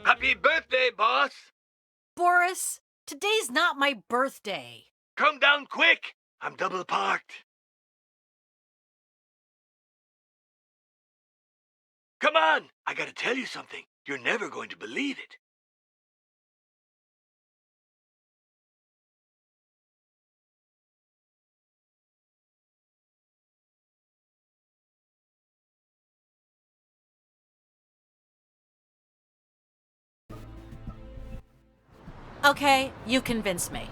Happy birthday, boss! Boris, today's not my birthday. Come down quick! I'm double parked. Come on! I gotta tell you something. You're never going to believe it. Okay, you convinced me.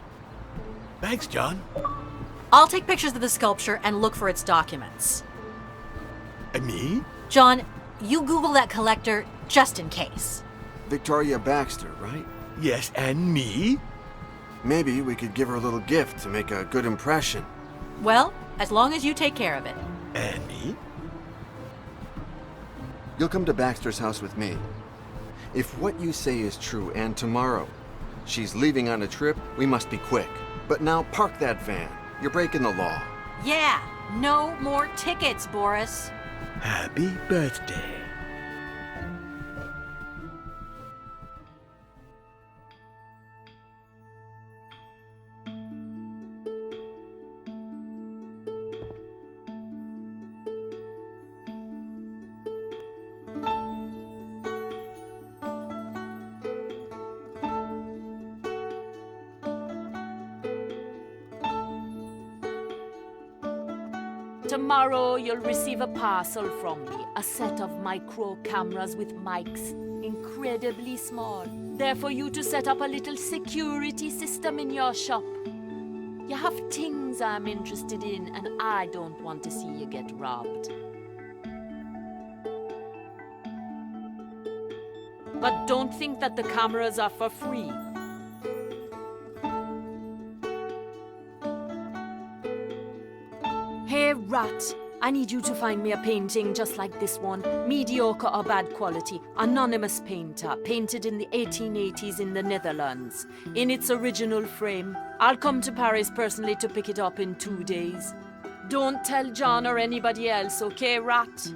Thanks, John. I'll take pictures of the sculpture and look for its documents. Me? John, you Google that collector just in case. Victoria Baxter, right? Yes, and me? Maybe we could give her a little gift to make a good impression. Well, as long as you take care of it. And me? You'll come to Baxter's house with me. If what you say is true and tomorrow she's leaving on a trip, we must be quick. But now park that van. You're breaking the law. Yeah, no more tickets, Boris. Happy birthday. Tomorrow you'll receive a parcel from me, a set of micro cameras with mics, incredibly small. They're for you to set up a little security system in your shop. You have things I'm interested in, and I don't want to see you get robbed. But don't think that the cameras are for free. Hey, Rat, I need you to find me a painting just like this one. Mediocre or bad quality. Anonymous painter. Painted in the 1880s in the Netherlands. In its original frame. I'll come to Paris personally to pick it up in 2 days. Don't tell John or anybody else, okay, Rat?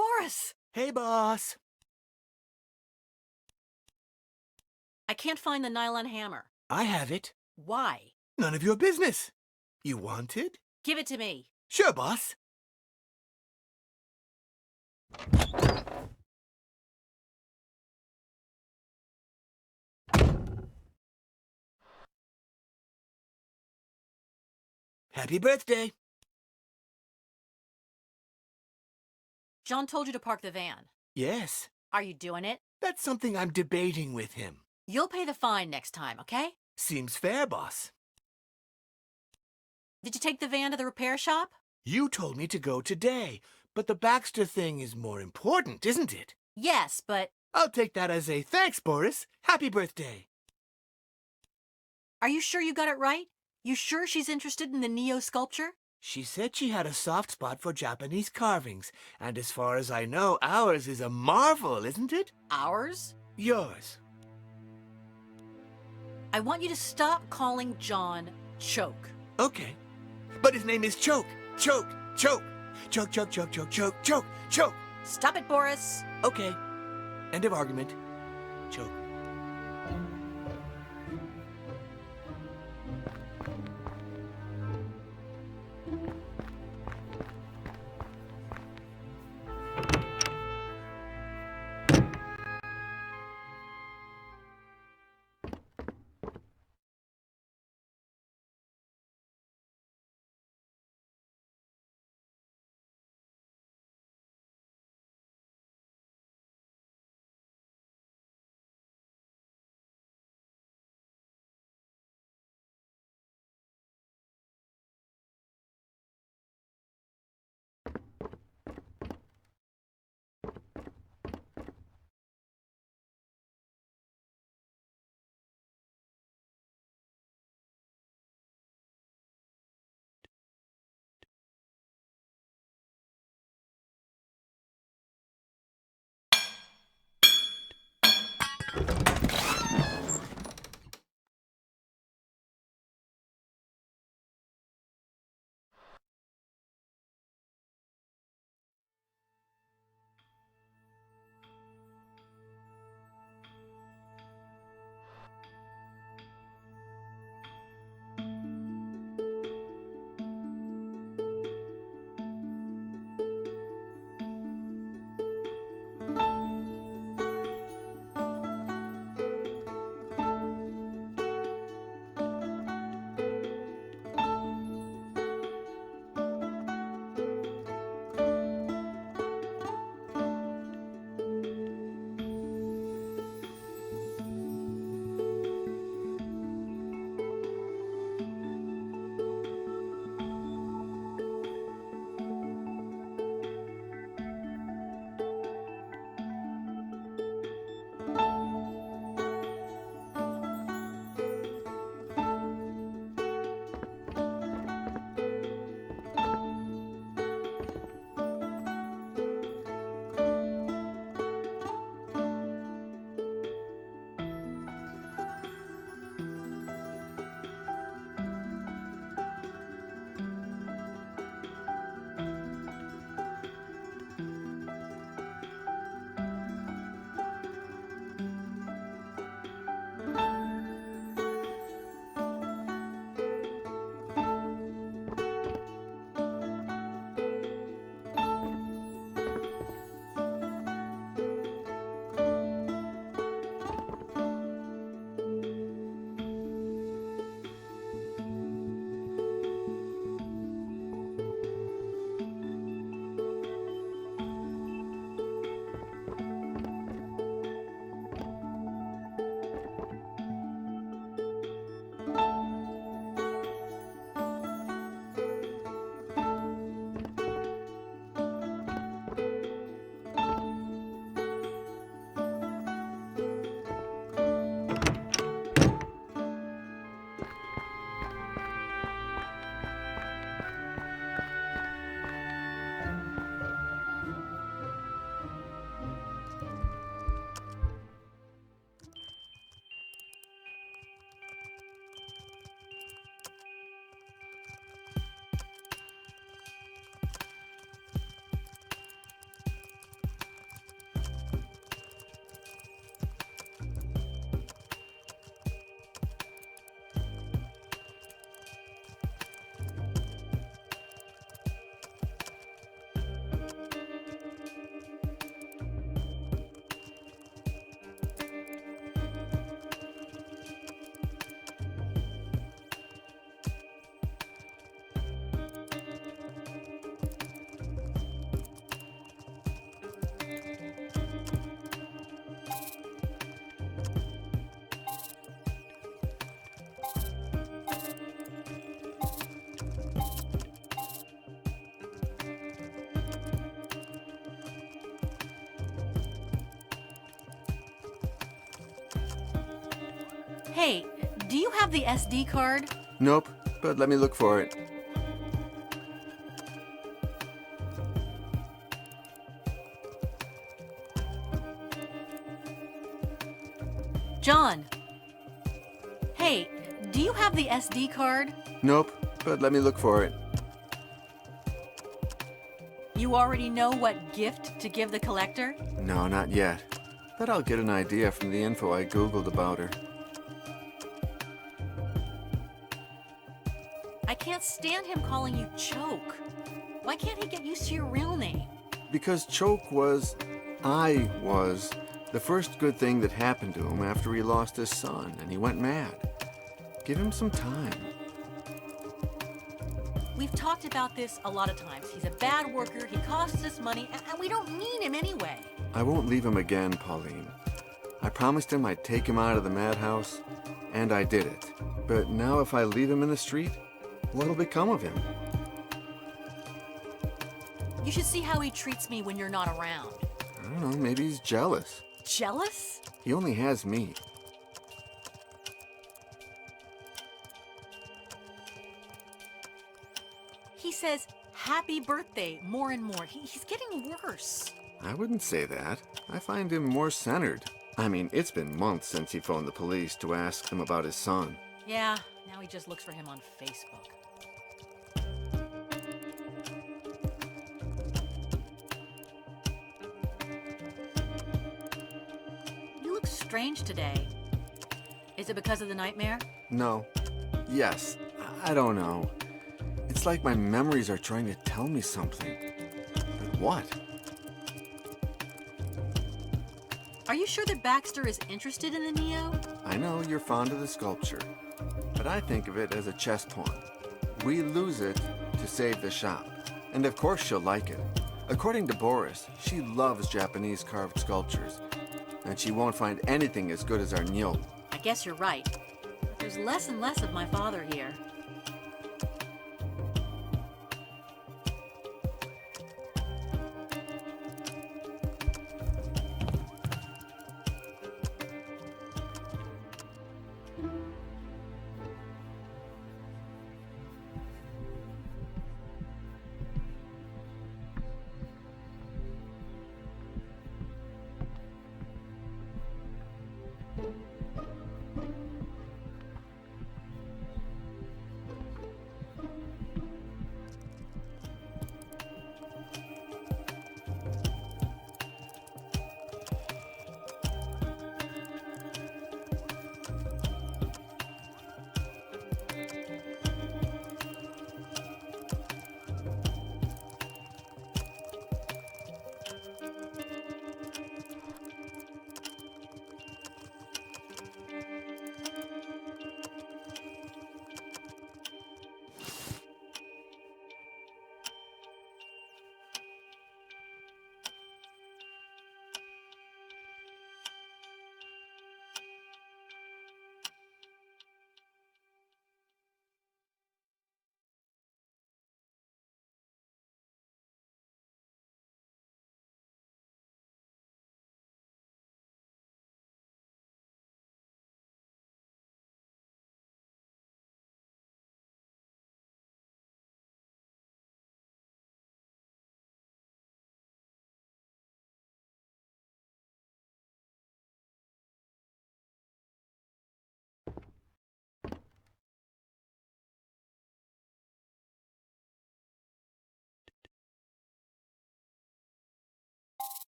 Boris! Hey, boss. I can't find the nylon hammer. I have it. Why? None of your business. You want it? Give it to me. Sure, boss. Happy birthday. John told you to park the van. Yes, Are you doing it? that's something I'm debating with him. You'll pay the fine next time, okay? Seems fair, boss. Did you take the van to the repair shop? You told me to go today, but the Baxter thing is more important, isn't it? Yes, but I'll take that as a thanks, Boris. Happy birthday. are you sure you got it right? You sure she's interested in the Neo sculpture? She said she had a soft spot for Japanese carvings, and as far as I know, ours is a marvel, isn't it? Ours? Yours. I want you to stop calling John Choke. Okay. But his name is Choke. Choke. Choke. Choke, choke, choke, choke, choke, choke, choke. Stop it, Boris. Okay. End of argument. Choke. Hey, do you have the SD card? Nope, but let me look for it. John. Hey, do you have the SD card? Nope, but let me look for it. You already know what gift to give the collector? No, not yet. But I'll get an idea from the info I Googled about her. I can't stand him calling you Choke. Why can't he get used to your real name? Because I was, the first good thing that happened to him after he lost his son and he went mad. Give him some time. We've talked about this a lot of times. He's a bad worker, he costs us money, and we don't need him anyway. I won't leave him again, Pauline. I promised him I'd take him out of the madhouse, and I did it. But now if I leave him in the street, what'll become of him? You should see how he treats me when you're not around. I don't know, maybe he's jealous. Jealous? He only has me. He says, happy birthday, more and more. He's getting worse. I wouldn't say that. I find him more centered. I mean, it's been months since he phoned the police to ask them about his son. Yeah, now he just looks for him on Facebook. You look strange today. Is it because of the nightmare? No. Yes. I don't know. It's like my memories are trying to tell me something. But what? Are you sure that Baxter is interested in the Neo? I know you're fond of the sculpture, but I think of it as a chess pawn. We lose it to save the shop. And of course she'll like it. According to Boris, she loves Japanese carved sculptures. And she won't find anything as good as our Nyo. I guess you're right. But there's less and less of my father here.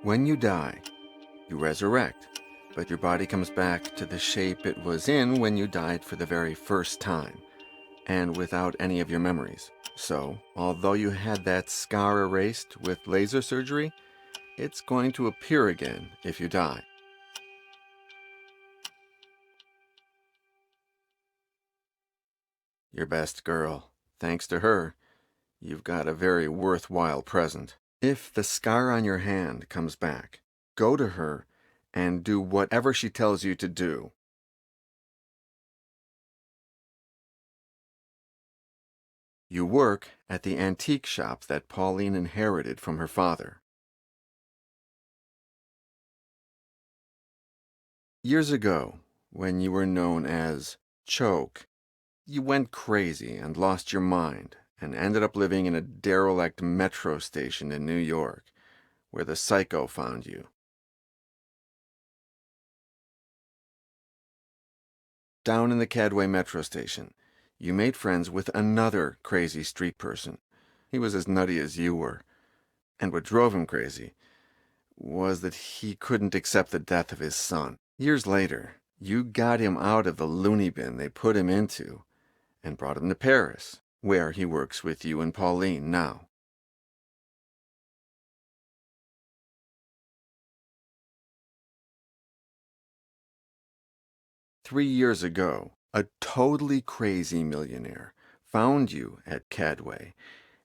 When you die, you resurrect. but your body comes back to the shape it was in when you died for the very first time, and without any of your memories. So, although you had that scar erased with laser surgery, it's going to appear again if you die. Your best girl. Thanks to her, you've got a very worthwhile present. If the scar on your hand comes back, go to her and do whatever she tells you to do. You work at the antique shop that Pauline inherited from her father. Years ago, when you were known as Choke, you went crazy and lost your mind and ended up living in a derelict metro station in New York, where the psycho found you. Down in the Cadway metro station, you made friends with another crazy street person. He was as nutty as you were, and what drove him crazy was that he couldn't accept the death of his son. Years later, you got him out of the loony bin they put him into and brought him to Paris, where he works with you and Pauline now. Three years ago, a totally crazy millionaire found you at Cadway,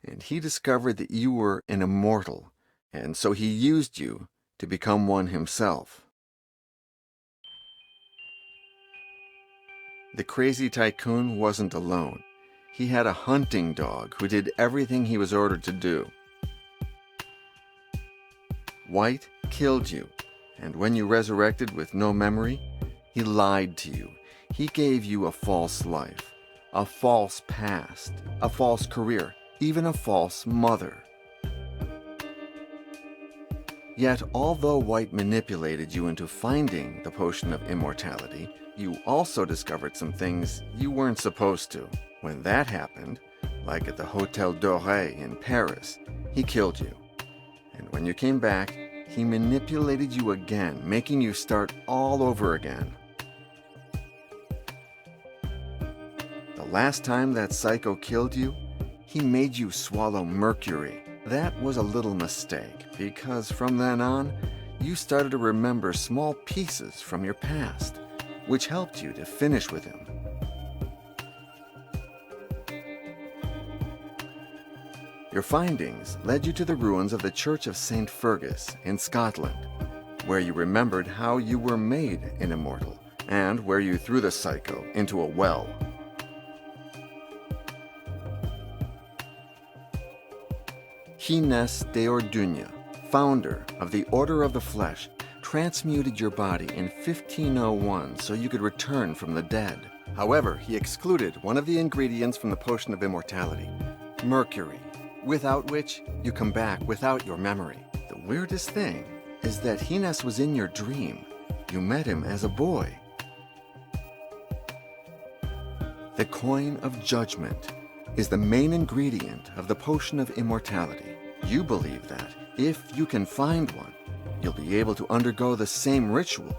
and he discovered that you were an immortal, and so he used you to become one himself. The crazy tycoon wasn't alone. He had a hunting dog who did everything he was ordered to do. White killed you, and when you resurrected with no memory, he lied to you. He gave you a false life, a false past, a false career, even a false mother. Yet, although White manipulated you into finding the potion of immortality, you also discovered some things you weren't supposed to. When that happened, like at the Hotel Doré in Paris, he killed you. And when you came back, he manipulated you again, making you start all over again. The last time that psycho killed you, he made you swallow mercury. That was a little mistake, because from then on, you started to remember small pieces from your past, which helped you to finish with him. Your findings led you to the ruins of the Church of St. Fergus in Scotland, where you remembered how you were made an immortal, and where you threw the psycho into a well. Gines de Orduña, founder of the Order of the Flesh, transmuted your body in 1501 so you could return from the dead. However, he excluded one of the ingredients from the potion of immortality, mercury, without which you come back without your memory. The weirdest thing is that Gines was in your dream. You met him as a boy. The coin of judgment is the main ingredient of the potion of immortality. You believe that if you can find one, you'll be able to undergo the same ritual,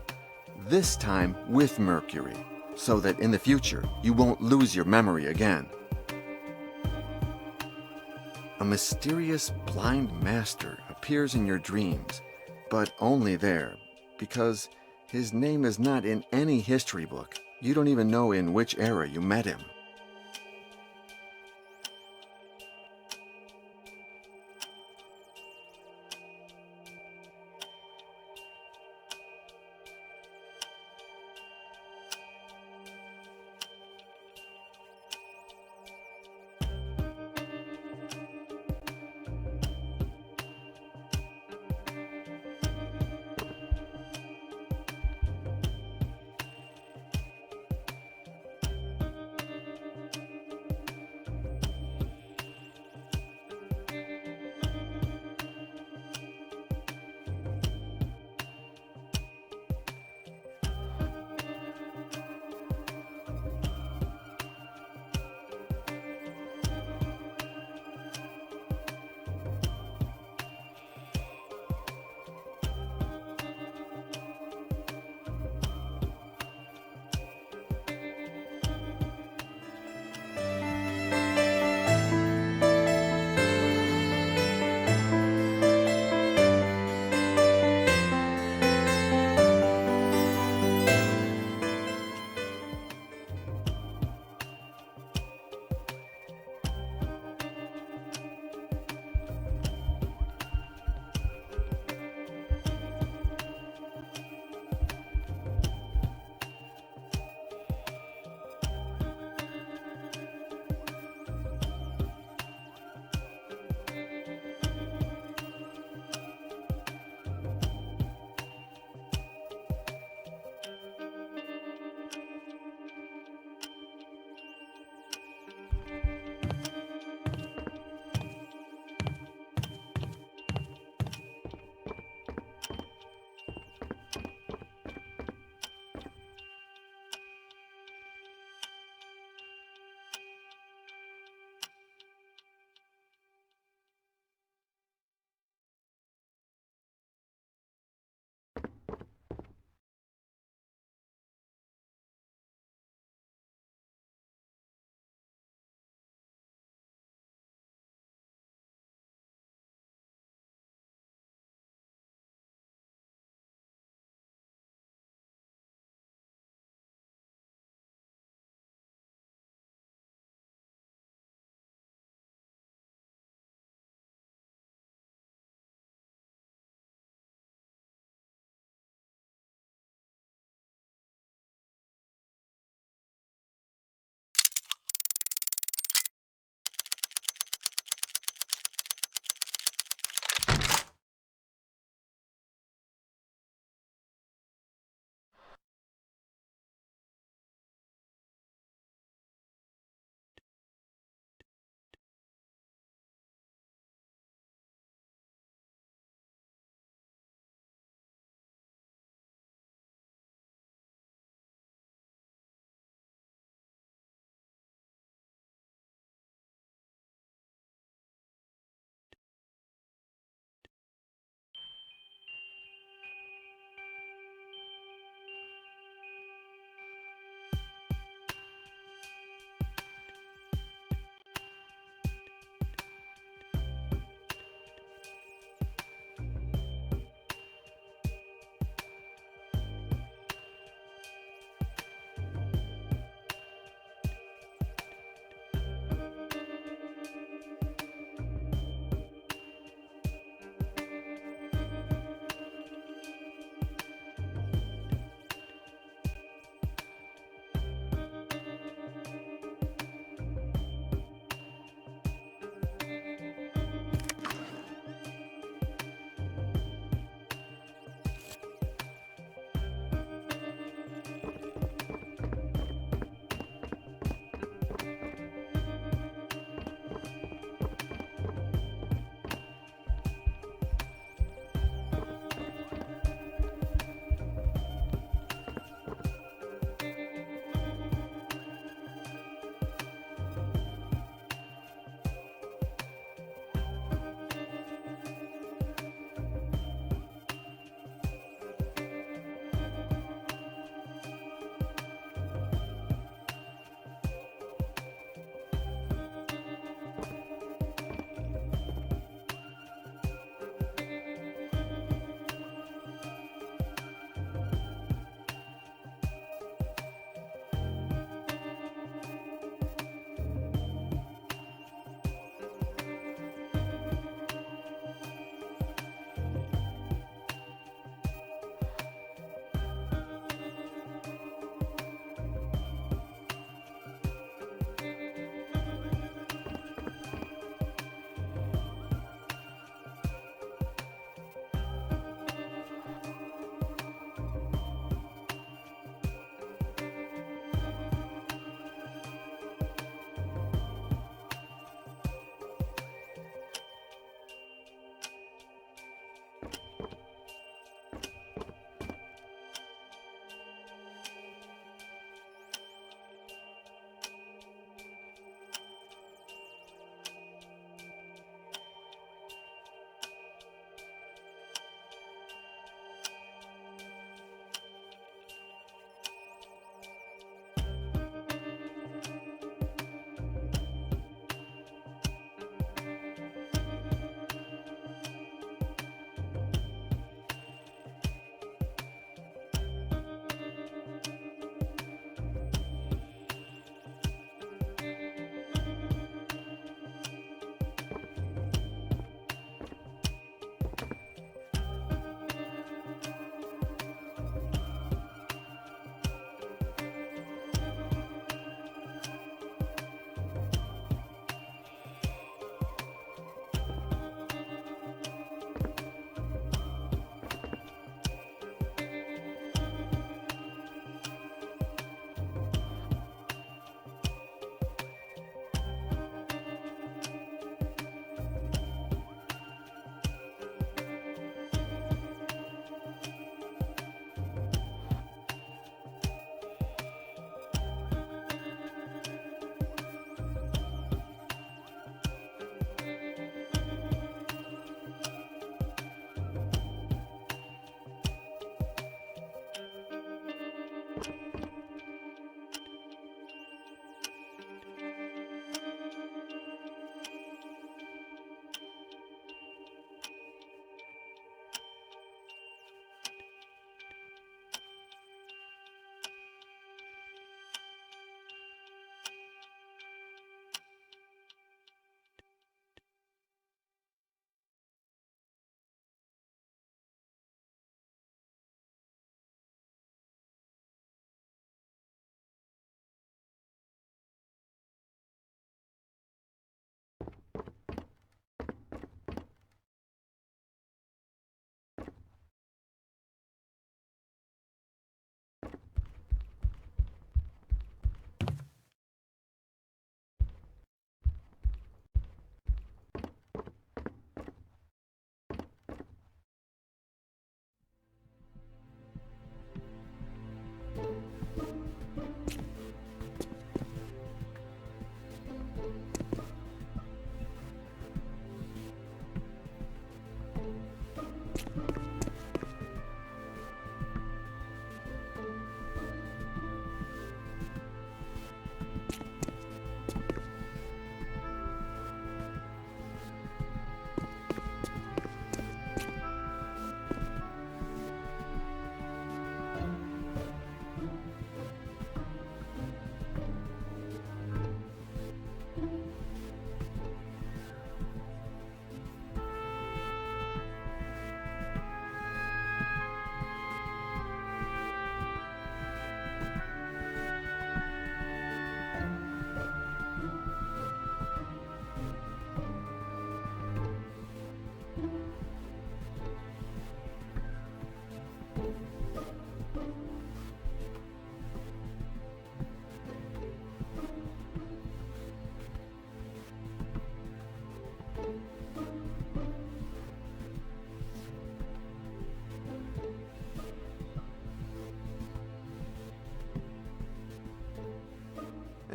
this time with mercury, so that in the future you won't lose your memory again. A mysterious blind master appears in your dreams, but only there, because his name is not in any history book. You don't even know in which era you met him.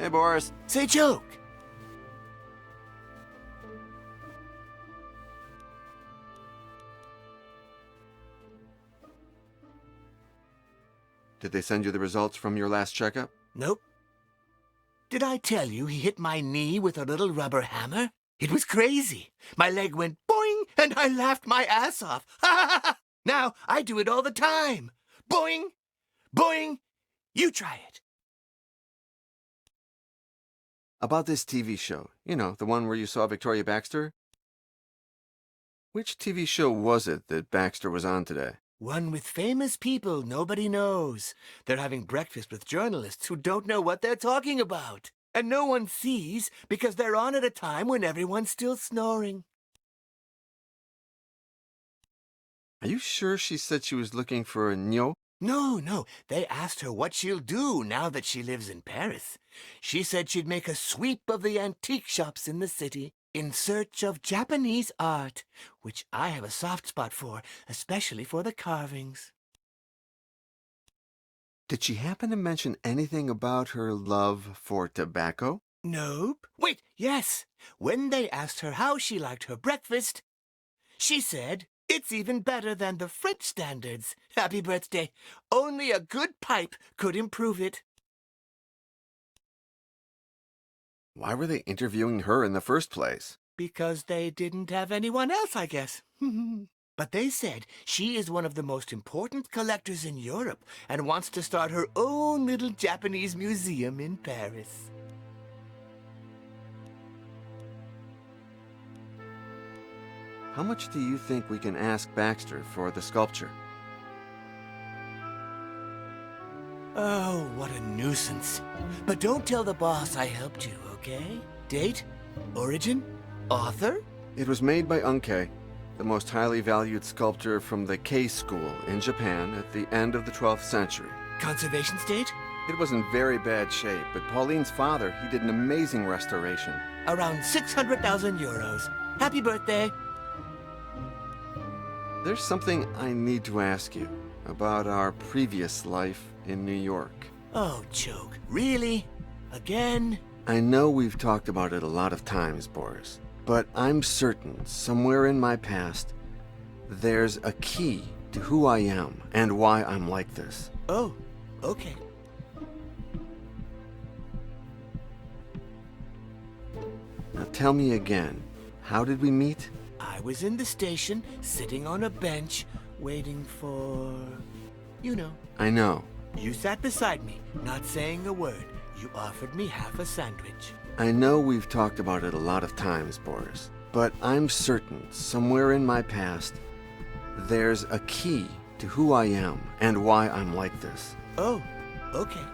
Hey, Boris. Say joke. Did they send you the results from your last checkup? Nope. Did I tell you he hit my knee with a little rubber hammer? It was crazy. My leg went boing, and I laughed my ass off. Now I do it all the time. Boing, boing. You try it. About this TV show, the one where you saw Victoria Baxter? Which TV show was it that Baxter was on today? One with famous people nobody knows. They're having breakfast with journalists who don't know what they're talking about. And no one sees because they're on at a time when everyone's still snoring. Are you sure she said she was looking for a nyo? No. They asked her what she'll do now that she lives in Paris. She said she'd make a sweep of the antique shops in the city in search of Japanese art, which I have a soft spot for, especially for the carvings. Did she happen to mention anything about her love for tobacco? Nope. Wait, yes. When they asked her how she liked her breakfast, she said, "It's even better than the French standards. Happy birthday. Only a good pipe could improve it." Why were they interviewing her in the first place? Because they didn't have anyone else, I guess. But they said she is one of the most important collectors in Europe and wants to start her own little Japanese museum in Paris. How much do you think we can ask Baxter for the sculpture? Oh, what a nuisance. But don't tell the boss I helped you, okay? Date? Origin? Author? It was made by Unkei, the most highly valued sculptor from the Kei school in Japan at the end of the 12th century. Conservation state? It was in very bad shape, but Pauline's father, he did an amazing restoration. Around 600,000 euros. Happy birthday. There's something I need to ask you about our previous life in New York. Oh, joke. Really? Again? I know we've talked about it a lot of times, Boris, but I'm certain somewhere in my past there's a key to who I am and why I'm like this. Oh, okay. Now tell me again, how did we meet? I was in the station, sitting on a bench, waiting for... you know. I know. You sat beside me, not saying a word. You offered me half a sandwich. I know we've talked about it a lot of times, Boris, but I'm certain somewhere in my past there's a key to who I am and why I'm like this. Oh, okay.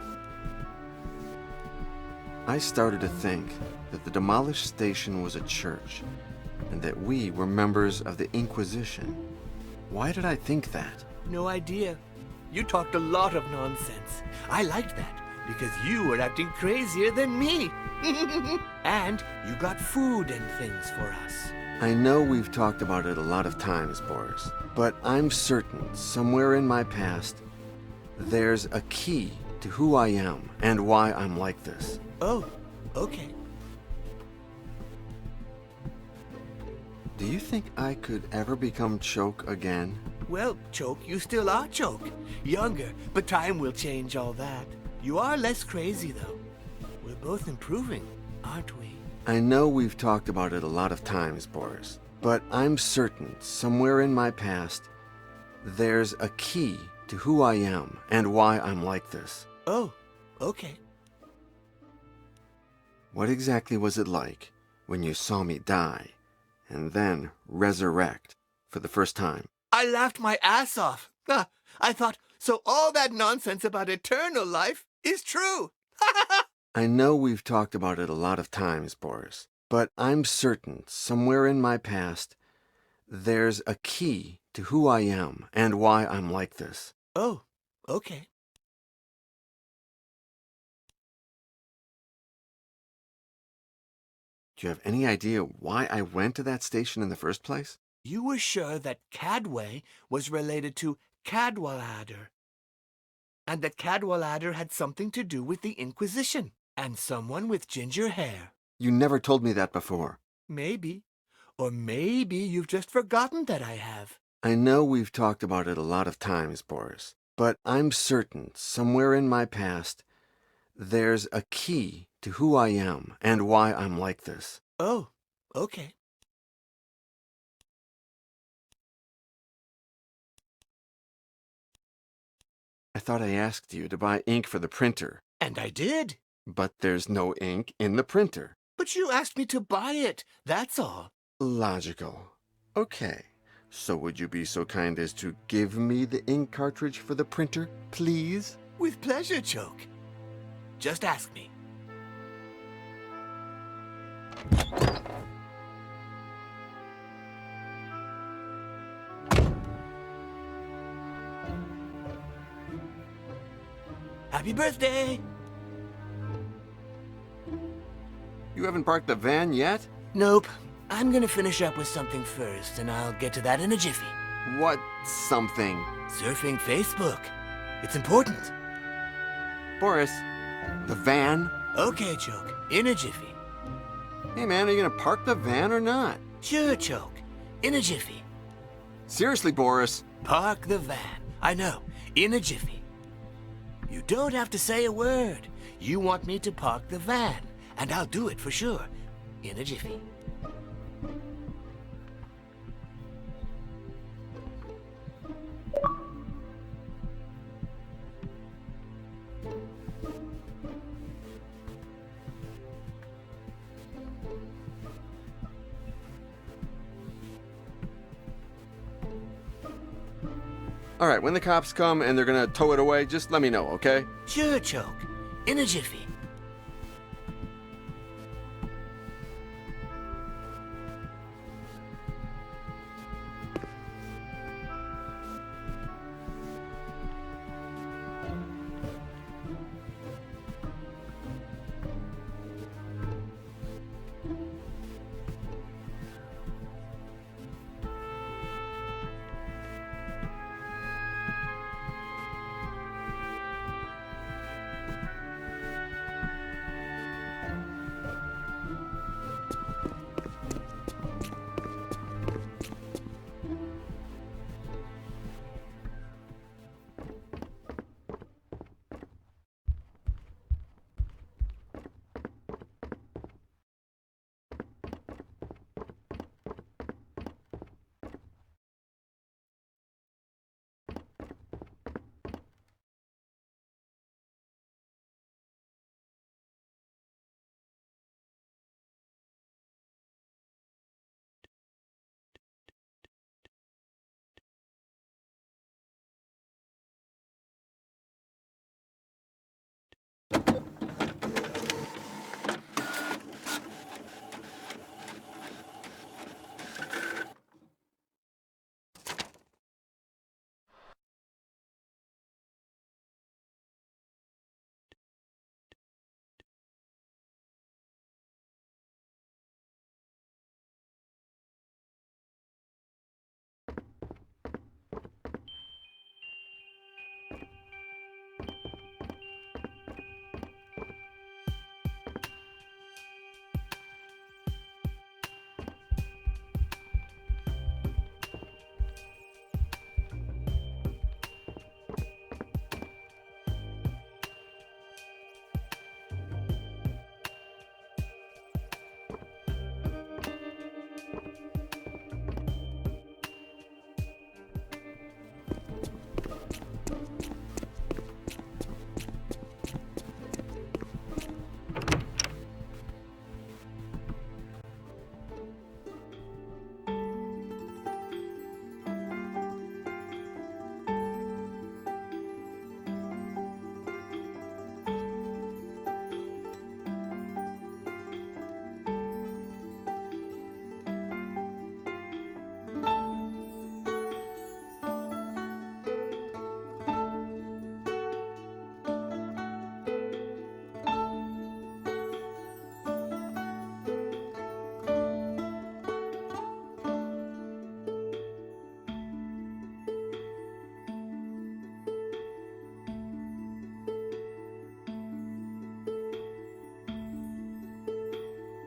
I started to think that the demolished station was a church and that we were members of the Inquisition. Why did I think that? No idea. You talked a lot of nonsense. I liked that because you were acting crazier than me. And you got food and things for us. I know we've talked about it a lot of times, Boris, but I'm certain somewhere in my past there's a key to who I am and why I'm like this. Oh, okay. Do you think I could ever become Choke again? Well, Choke, you still are Choke. Younger, but time will change all that. You are less crazy, though. We're both improving, aren't we? I know we've talked about it a lot of times, Boris, but I'm certain somewhere in my past there's a key to who I am and why I'm like this. Oh, okay. What exactly was it like when you saw me die and then resurrect for the first time? I laughed my ass off. I thought, so all that nonsense about eternal life is true. I know we've talked about it a lot of times, Boris, but I'm certain somewhere in my past there's a key to who I am and why I'm like this. Oh, okay. Do you have any idea why I went to that station in the first place? You were sure that Cadway was related to Cadwallader, and that Cadwallader had something to do with the Inquisition. And someone with ginger hair. You never told me that before. Maybe. Or maybe you've just forgotten that I have. I know we've talked about it a lot of times, Boris, but I'm certain somewhere in my past there's a key to who I am and why I'm like this. Oh, okay. I thought I asked you to buy ink for the printer, And I did. but there's no ink in the printer. But you asked me to buy it, that's all. Logical. Okay. So would you be so kind as to give me the ink cartridge for the printer, please? With pleasure, Choke. Just ask me. Happy birthday! You haven't parked the van yet? Nope. I'm gonna finish up with something first, and I'll get to that in a jiffy. What something? Surfing Facebook. It's important. Boris, the van? Okay, Choke. In a jiffy. Hey man, are you gonna park the van or not? Sure, Choke. In a jiffy. Seriously, Boris. Park the van. I know. In a jiffy. You don't have to say a word. You want me to park the van, and I'll do it for sure. In a jiffy. All right, when the cops come and they're gonna tow it away, just let me know, okay? Sure, Choke. In a jiffy.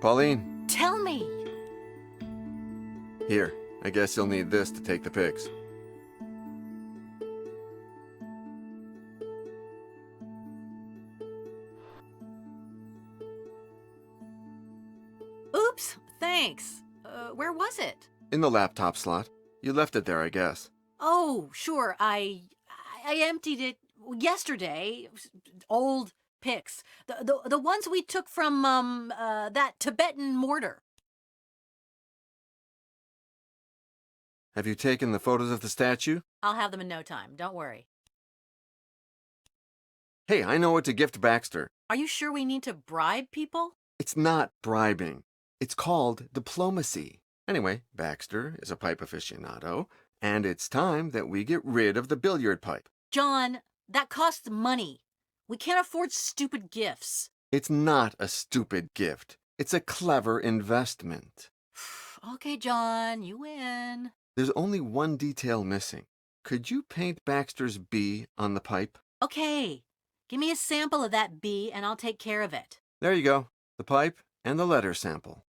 Pauline, Tell me. here. I guess you'll need this to take the pics. Oops, thanks. Where was it? In the laptop slot. You left it there, I guess. Oh, sure. I emptied it yesterday. Old pics. The ones we took from that Tibetan mortar. Have you taken the photos of the statue? I'll have them in no time. Don't worry. Hey, I know what to gift Baxter. Are you sure we need to bribe people? It's not bribing. It's called diplomacy. Anyway, Baxter is a pipe aficionado, and it's time that we get rid of the billiard pipe. John, that costs money. We can't afford stupid gifts. It's not a stupid gift. It's a clever investment. Okay, John, you win. There's only one detail missing. Could you paint Baxter's bee on the pipe? Okay, give me a sample of that bee and I'll take care of it. There you go. The pipe and the letter sample.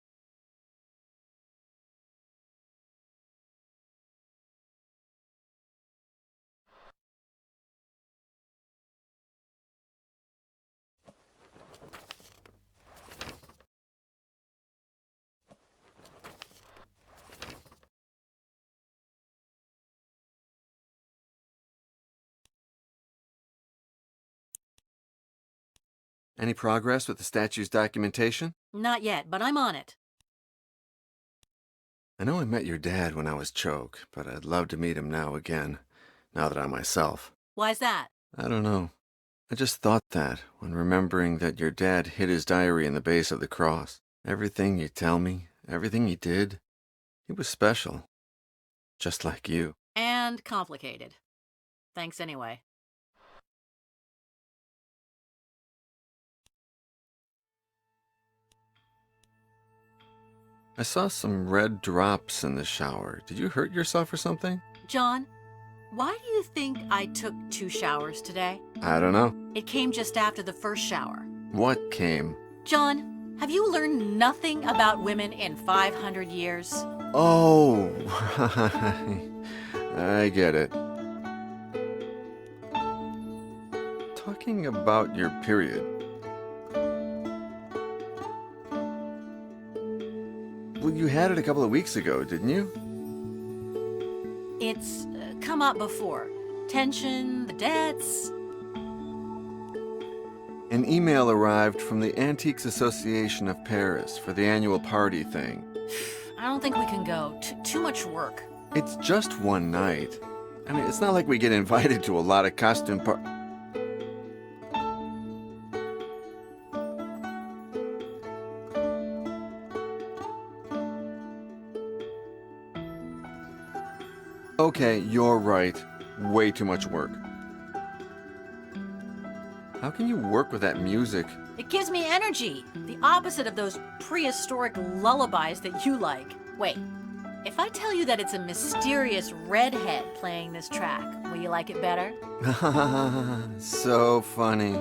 Any progress with the statue's documentation? Not yet, but I'm on it. I know I met your dad when I was Choke, but I'd love to meet him now again, now that I'm myself. Why's that? I don't know. I just thought that when remembering that your dad hid his diary in the base of the cross. Everything you tell me, everything he did, he was special. Just like you. And complicated. Thanks anyway. I saw some red drops in the shower. Did you hurt yourself or something? John, why do you think I took 2 showers today? I don't know. It came just after the first shower. What came? John, have you learned nothing about women in 500 years? Oh, I get it. Talking about your period. Well, you had it a couple of weeks ago, didn't you? It's come up before. Tension, the debts. An email arrived from the Antiques Association of Paris for the annual party thing. I don't think we can go. Too much work. It's just one night. I mean, it's not like we get invited to a lot of costume Okay, you're right. Way too much work. How can you work with that music? It gives me energy. The opposite of those prehistoric lullabies that you like. Wait, if I tell you that it's a mysterious redhead playing this track, will you like it better? So funny.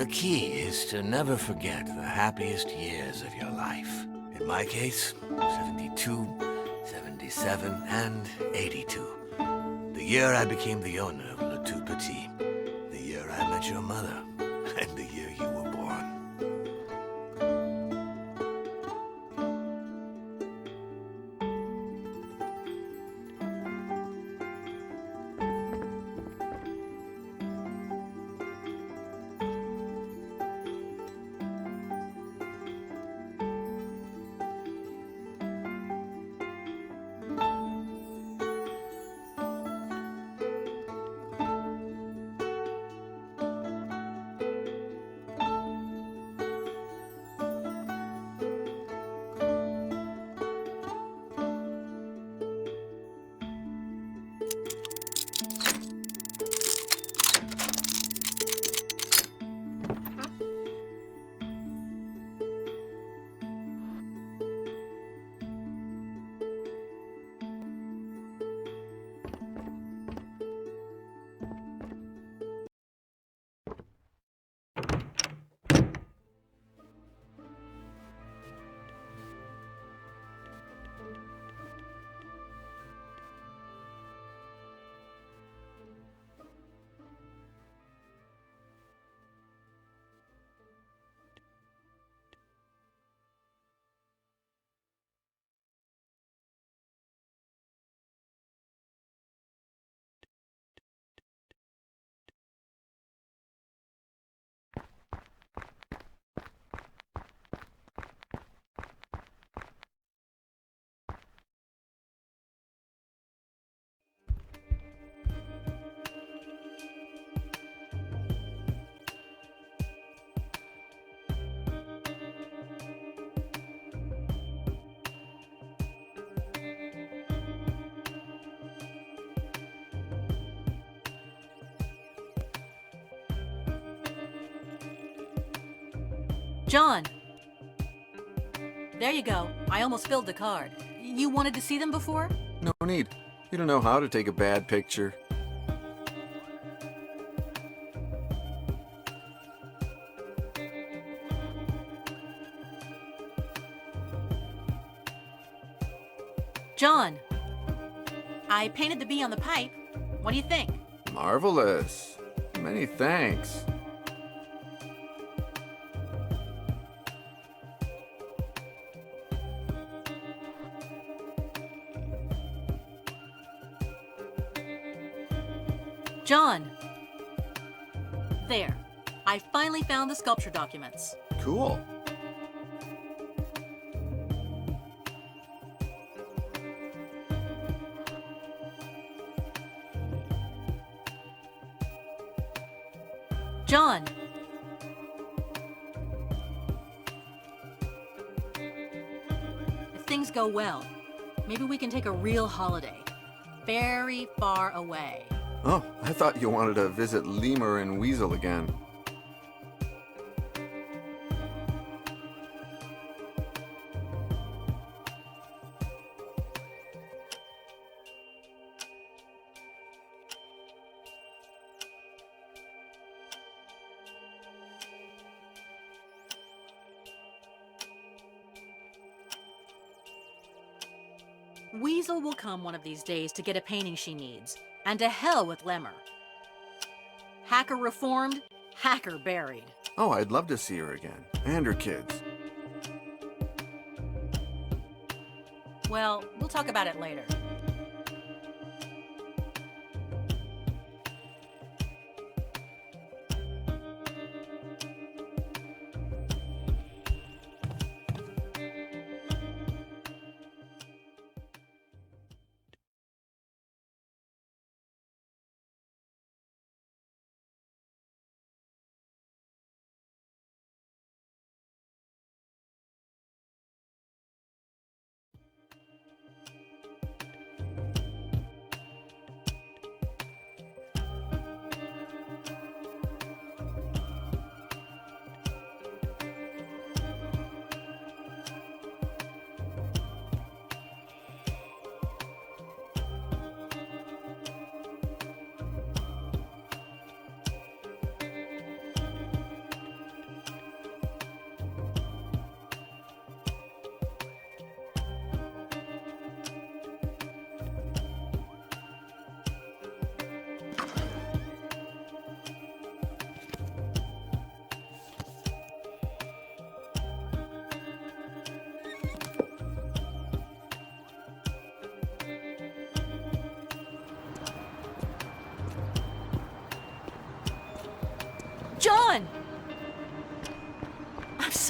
The key is to never forget the happiest years of your life. In my case, 72, 77, and 82. The year I became the owner of Le Tout Petit. The year I met your mother. And the year you were born. John! There you go. I almost spilled the card. You wanted to see them before? No need. You don't know how to take a bad picture. John! I painted the bee on the pipe. What do you think? Marvelous. Many thanks. John! There. I finally found the sculpture documents. Cool. John! If things go well, maybe we can take a real holiday. Very far away. Oh, I thought you wanted to visit Lemur and Weasel again. Weasel will come one of these days to get a painting she needs. And to hell with Lemur. Hacker reformed, hacker buried. Oh, I'd love to see her again. And her kids. Well, we'll talk about it later.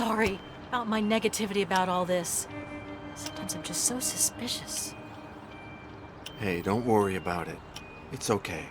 sorry about my negativity about all this. Sometimes I'm just so suspicious. Hey, don't worry about it. It's okay.